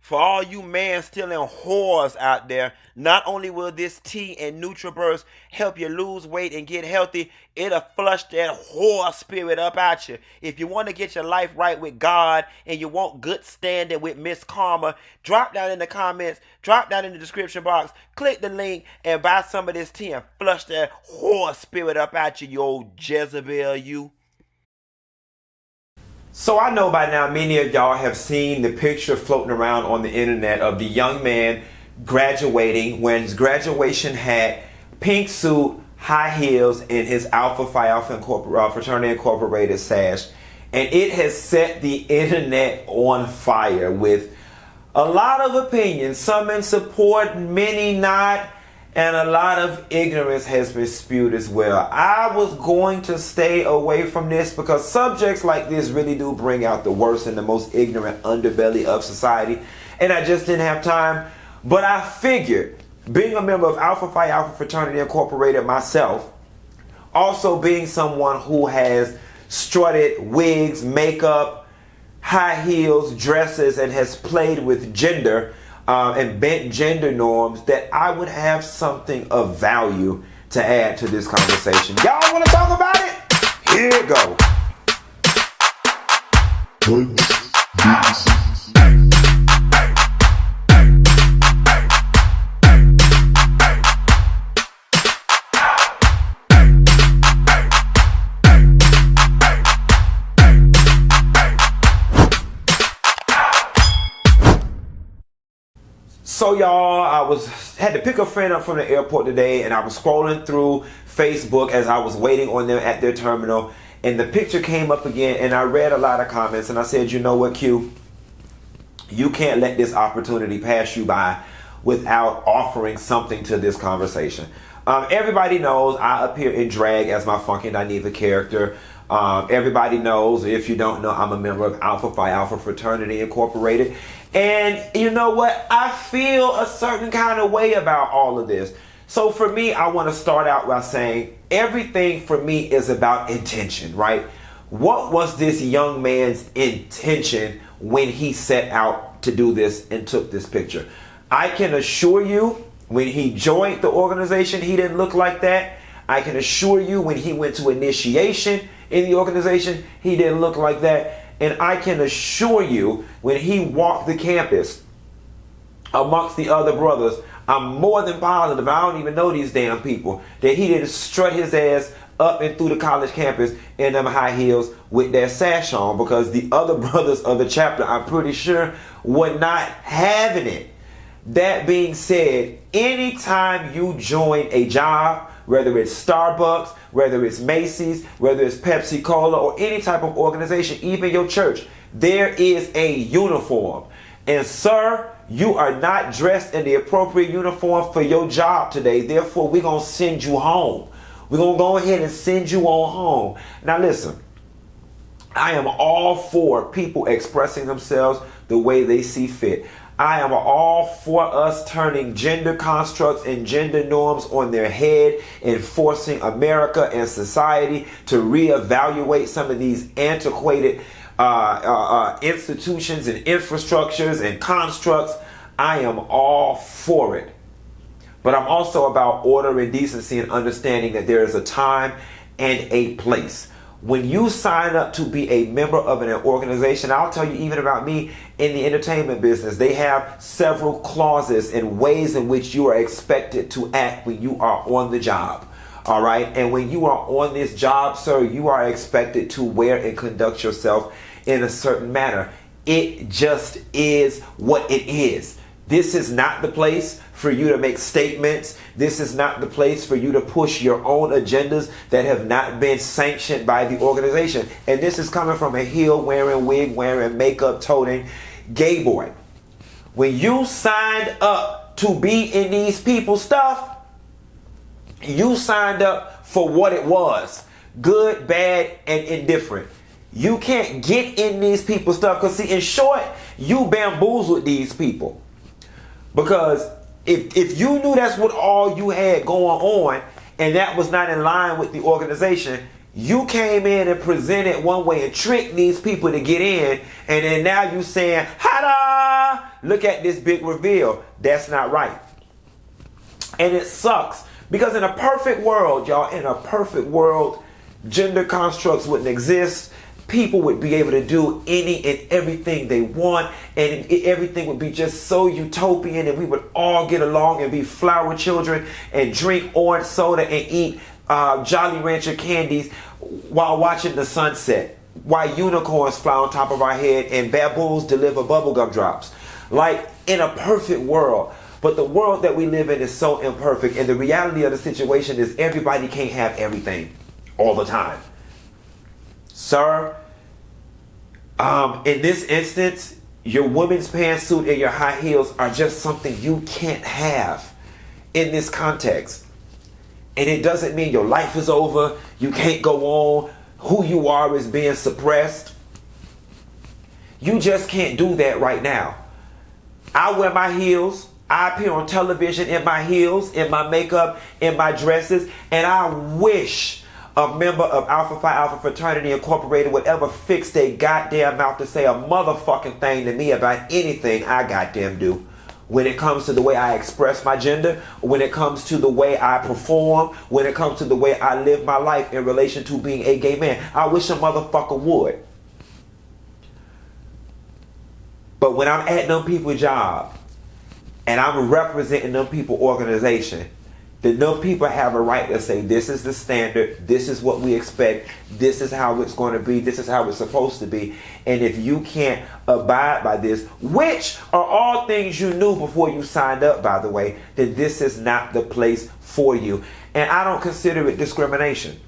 For all you man stealing whores out there, not only will this tea and NutriBurst help you lose weight and get healthy, it'll flush that whore spirit up out you. If you want to get your life right with God and you want good standing with Miss Karma, drop down in the comments, drop down in the description box, click the link and buy some of this tea and flush that whore spirit up out you, you old Jezebel, you. So I know by now many of y'all have seen the picture floating around on the internet of the young man graduating, wearing his graduation hat, pink suit, high heels, and his Alpha Phi Alpha Fraternity Incorporated sash. And it has set the internet on fire with a lot of opinions, some in support, many not, and a lot of ignorance has been spewed as well. I was going to stay away from this because subjects like this really do bring out the worst and the most ignorant underbelly of society, and I just didn't have time. But I figured, being a member of Alpha Phi Alpha Fraternity Incorporated myself, also being someone who has strutted wigs, makeup, high heels, dresses, and has played with gender, and bent gender norms, that I would have something of value to add to this conversation. Y'all want to talk about it? Here it go. So y'all, had to pick a friend up from the airport today, and I was scrolling through Facebook as I was waiting on them at their terminal, and the picture came up again, and I read a lot of comments, and I said, you know what, Q? You can't let this opportunity pass you by without offering something to this conversation. Everybody knows I appear in drag as my funky Dineva character. Everybody knows, if you don't know, I'm a member of Alpha Phi Alpha Fraternity Incorporated. And you know what? I feel a certain kind of way about all of this. So for me, I want to start out by saying everything for me is about intention, right? What was this young man's intention when he set out to do this and took this picture? I can assure you, when he joined the organization, he didn't look like that. I can assure you, when he went to initiation in the organization, he didn't look like that. And I can assure you, when he walked the campus amongst the other brothers, I'm more than positive, I don't even know these damn people, that he didn't strut his ass up and through the college campus in them high heels with that sash on, because the other brothers of the chapter, I'm pretty sure, were not having it. That being said, anytime you join a job, whether it's Starbucks, whether it's Macy's, whether it's Pepsi Cola, or any type of organization, even your church, there is a uniform. And sir, you are not dressed in the appropriate uniform for your job today. Therefore, we're going to send you home. We're going to go ahead and send you on home. Now listen, I am all for people expressing themselves the way they see fit. I am all for us turning gender constructs and gender norms on their head and forcing America and society to reevaluate some of these antiquated institutions and infrastructures and constructs. I am all for it. But I'm also about order and decency and understanding that there is a time and a place. When you sign up to be a member of an organization, I'll tell you, even about me in the entertainment business, they have several clauses and ways in which you are expected to act when you are on the job. All right. And when you are on this job, sir, you are expected to wear and conduct yourself in a certain manner. It just is what it is. This is not the place for you to make statements. This is not the place for you to push your own agendas that have not been sanctioned by the organization. And this is coming from a heel wearing, wig wearing, makeup toting gay boy. When you signed up to be in these people's stuff, you signed up for what it was: good, bad, and indifferent. You can't get in these people's stuff because, see, in short, you bamboozled these people. Because if you knew that's what all you had going on and that was not in line with the organization, you came in and presented one way and tricked these people to get in, and then now you saying, "Ha-da! look at this big reveal. That's not right. And it sucks. Because in a perfect world, y'all, in a perfect world, gender constructs wouldn't exist. People would be able to do any and everything they want, and everything would be just so utopian, and we would all get along and be flower children and drink orange soda and eat Jolly Rancher candies while watching the sunset, while unicorns fly on top of our head and baboons deliver bubblegum drops. Like, in a perfect world. But the world that we live in is so imperfect, and the reality of the situation is everybody can't have everything all the time. Sir, in this instance, your women's pantsuit and your high heels are just something you can't have in this context. And it doesn't mean your life is over, you can't go on, who you are is being suppressed. You just can't do that right now. I wear my heels. I appear on television in my heels, in my makeup, in my dresses, and I wish a member of Alpha Phi Alpha Fraternity Incorporated would ever fix their goddamn mouth to say a motherfucking thing to me about anything I goddamn do. When it comes to the way I express my gender, when it comes to the way I perform, when it comes to the way I live my life in relation to being a gay man, I wish a motherfucker would. But when I'm at them people's job, and I'm representing them people organization, then them people have a right to say, this is the standard, this is what we expect, this is how it's going to be, this is how it's supposed to be. And if you can't abide by this, which are all things you knew before you signed up, by the way, then this is not the place for you. And I don't consider it discrimination.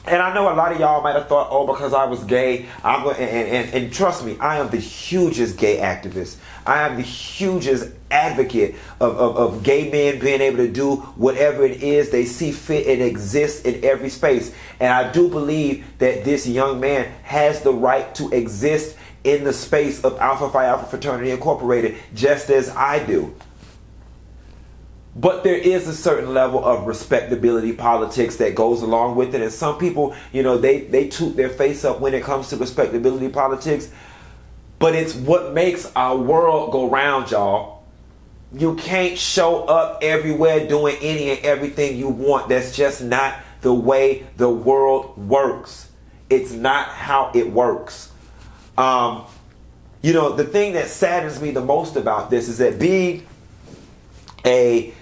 And I know a lot of y'all might have thought, oh, because I was gay, I'm going and trust me, I am the hugest gay activist. I am the hugest advocate of gay men being able to do whatever it is they see fit and exist in every space. And I do believe that this young man has the right to exist in the space of Alpha Phi Alpha Fraternity Incorporated, just as I do. But there is a certain level of respectability politics that goes along with it. And some people, you know, they toot their face up when it comes to respectability politics. But it's what makes our world go round, y'all. You can't show up everywhere doing any and everything you want. That's just not the way the world works. It's not how it works. You know, the thing that saddens me the most about this is that being a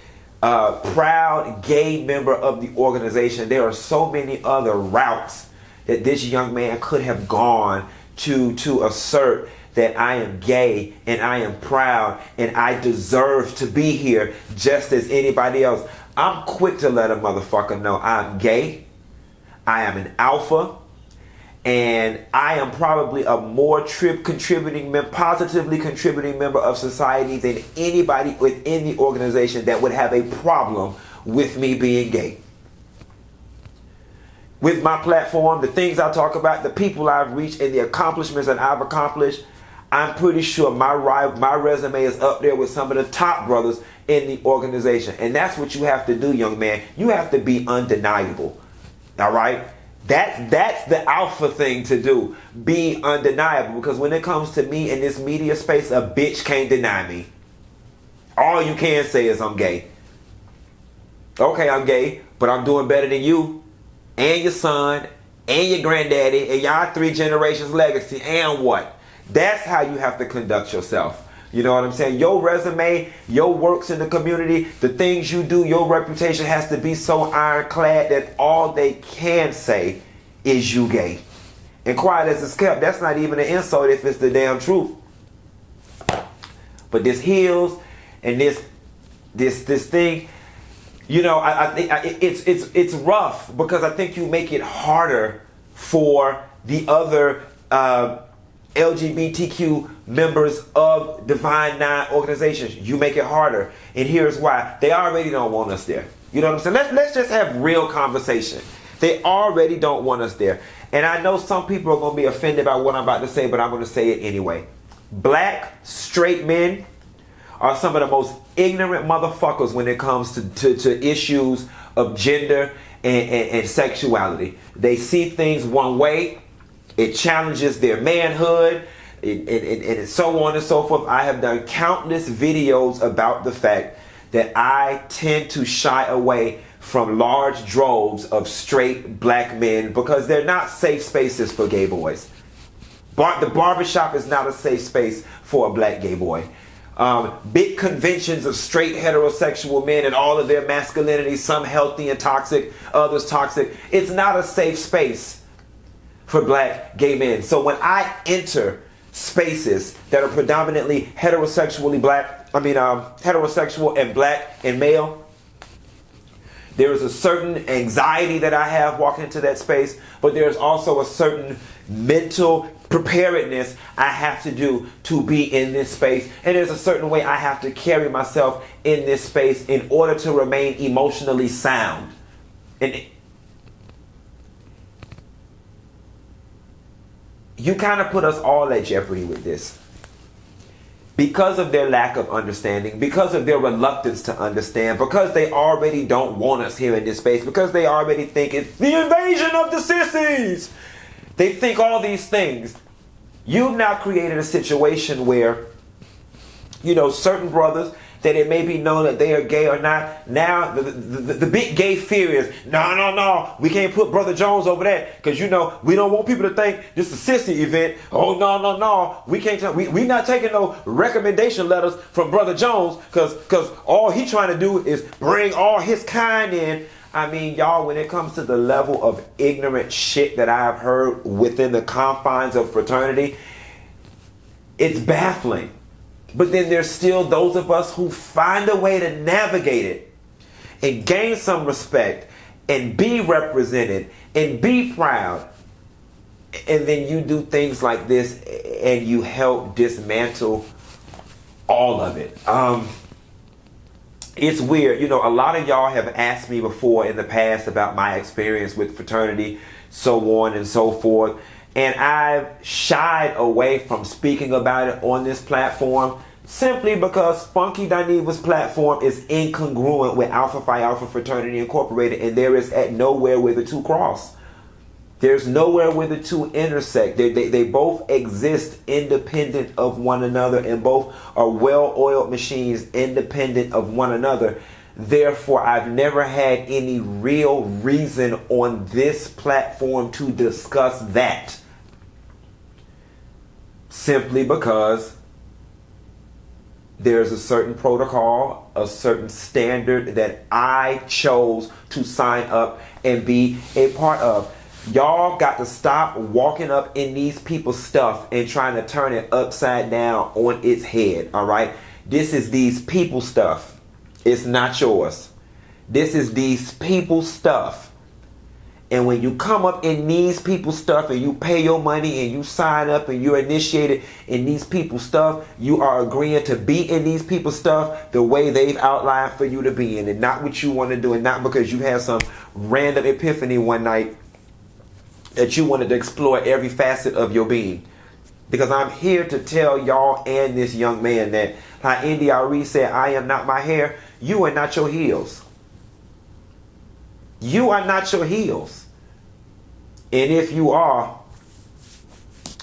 proud gay member of the organization, there are so many other routes that this young man could have gone to assert that I am gay and I am proud and I deserve to be here just as anybody else. I'm quick to let a motherfucker know I'm gay, I am an alpha, and I am probably a more positively contributing member of society than anybody within the organization that would have a problem with me being gay. With my platform, the things I talk about, the people I've reached, and the accomplishments that I've accomplished, I'm pretty sure my resume is up there with some of the top brothers in the organization. And that's what you have to do, young man. You have to be undeniable. All right? That's the alpha thing to do. Be undeniable. Because when it comes to me in this media space, a bitch can't deny me. All you can say is I'm gay. Okay, I'm gay, but I'm doing better than you and your son and your granddaddy and y'all 3 generations legacy. And what? That's how you have to conduct yourself. You know what I'm saying? Your resume, your works in the community, the things you do, your reputation has to be so ironclad that all they can say is you gay. And quiet as it's kept, that's not even an insult if it's the damn truth. But this heels and this thing, you know, I think it's rough because I think you make it harder for the other LGBTQ members of Divine Nine organizations. You make it harder. And here's why. They already don't want us there. You know what I'm saying? Let's just have real conversation. They already don't want us there. And I know some people are going to be offended by what I'm about to say, but I'm going to say it anyway. Black, straight men are some of the most ignorant motherfuckers when it comes to issues of gender and sexuality. They see things one way. It challenges their manhood. and so on and so forth. I have done countless videos about the fact that I tend to shy away from large droves of straight black men because they're not safe spaces for gay boys. The barbershop is not a safe space for a black gay boy. Big conventions of straight heterosexual men and all of their masculinity, some healthy and toxic, others toxic. It's not a safe space for black gay men. So when I enter spaces that are predominantly heterosexual and black and male, there is a certain anxiety that I have walking into that space, but there's also a certain mental preparedness I have to do to be in this space. And there's a certain way I have to carry myself in this space in order to remain emotionally sound. And you kind of put us all at jeopardy with this. Because of their lack of understanding, because of their reluctance to understand, because they already don't want us here in this space, because they already think it's the invasion of the sissies. They think all these things. You've now created a situation where, certain brothers, that it may be known that they are gay or not. Now, the big gay fear is, no, we can't put Brother Jones over there because, we don't want people to think this is a sissy event. Oh, no, we can't. We not taking no recommendation letters from Brother Jones because all he trying to do is bring all his kind in. I mean, y'all, when it comes to the level of ignorant shit that I have heard within the confines of fraternity, it's baffling. But then there's still those of us who find a way to navigate it and gain some respect and be represented and be proud. And then you do things like this and you help dismantle all of it. It's weird. A lot of y'all have asked me before in the past about my experience with fraternity, so on and so forth. And I've shied away from speaking about it on this platform simply because Funky Dineva's platform is incongruent with Alpha Phi Alpha Fraternity Incorporated, and there is at nowhere where the two cross. There's nowhere where the two intersect. They both exist independent of one another, and both are well-oiled machines independent of one another. Therefore, I've never had any real reason on this platform to discuss that. Simply because there's a certain protocol, a certain standard that I chose to sign up and be a part of. Y'all got to stop walking up in these people's stuff and trying to turn it upside down on its head, all right? This is these people stuff. It's not yours. This is these people stuff. And when you come up in these people's stuff and you pay your money and you sign up and you're initiated in these people's stuff, you are agreeing to be in these people's stuff the way they've outlined for you to be in it. Not what you want to do, and not because you had some random epiphany one night that you wanted to explore every facet of your being. Because I'm here to tell y'all and this young man that, like NDRE said, I am not my hair. You are not your heels. You are not your heels. And if you are,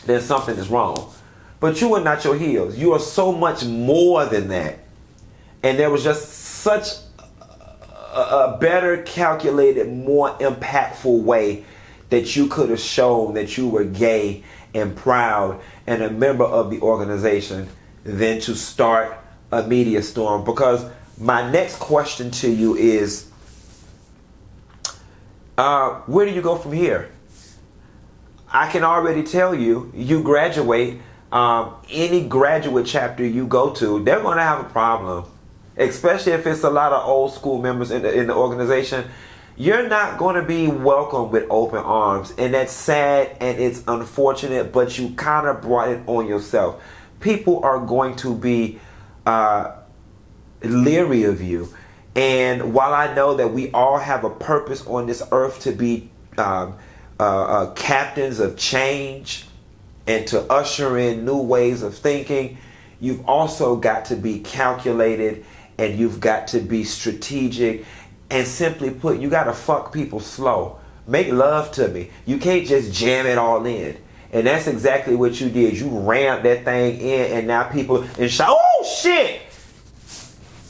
then something is wrong. But you are not your heels. You are so much more than that. And there was just such a better calculated, more impactful way that you could have shown that you were gay and proud and a member of the organization than to start a media storm. Because my next question to you is, where do you go from here? I can already tell you, you graduate, any graduate chapter you go to, they're going to have a problem. Especially if it's a lot of old school members in the organization. You're not going to be welcomed with open arms. And that's sad and it's unfortunate, but you kind of brought it on yourself. People are going to be leery of you. And while I know that we all have a purpose on this earth to be captains of change and to usher in new ways of thinking, you've also got to be calculated and you've got to be strategic. And simply put, you got to fuck people slow. Make love to me. You can't just jam it all in. And that's exactly what you did. You rammed that thing in, and now people and shout, oh shit!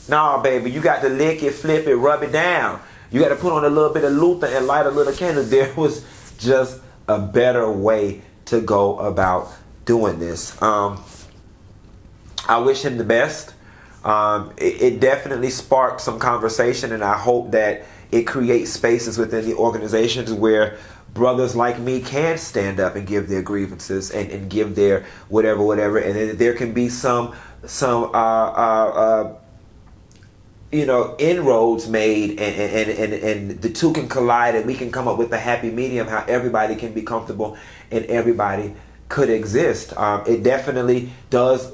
Nah, baby, you got to lick it, flip it, rub it down. You got to put on a little bit of Luther and light a little candle. There was just a better way to go about doing this. I wish him the best. It definitely sparked some conversation, and I hope that it creates spaces within the organizations where brothers like me can stand up and give their grievances and give their whatever, and then there can be some inroads made, and the two can collide, and we can come up with a happy medium how everybody can be comfortable and everybody could exist. It definitely does.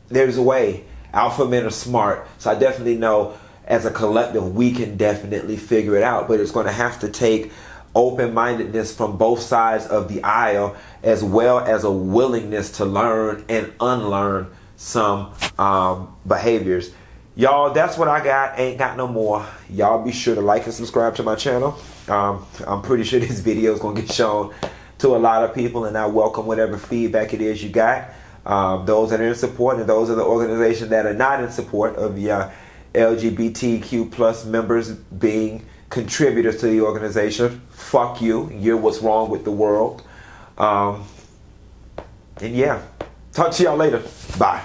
There's a way. Alpha men are smart, so I definitely know as a collective we can definitely figure it out, but it's going to have to take open-mindedness from both sides of the aisle, as well as a willingness to learn and unlearn some behaviors. Y'all, that's what I got. Ain't got no more. Y'all be sure to like and subscribe to my channel. I'm pretty sure this video is going to get shown to a lot of people, and I welcome whatever feedback it is you got. Those that are in support, and those are the organizations that are not in support of the LGBTQ plus members being contributors to the organization. Fuck you. You're what's wrong with the world. And yeah, talk to y'all later. Bye.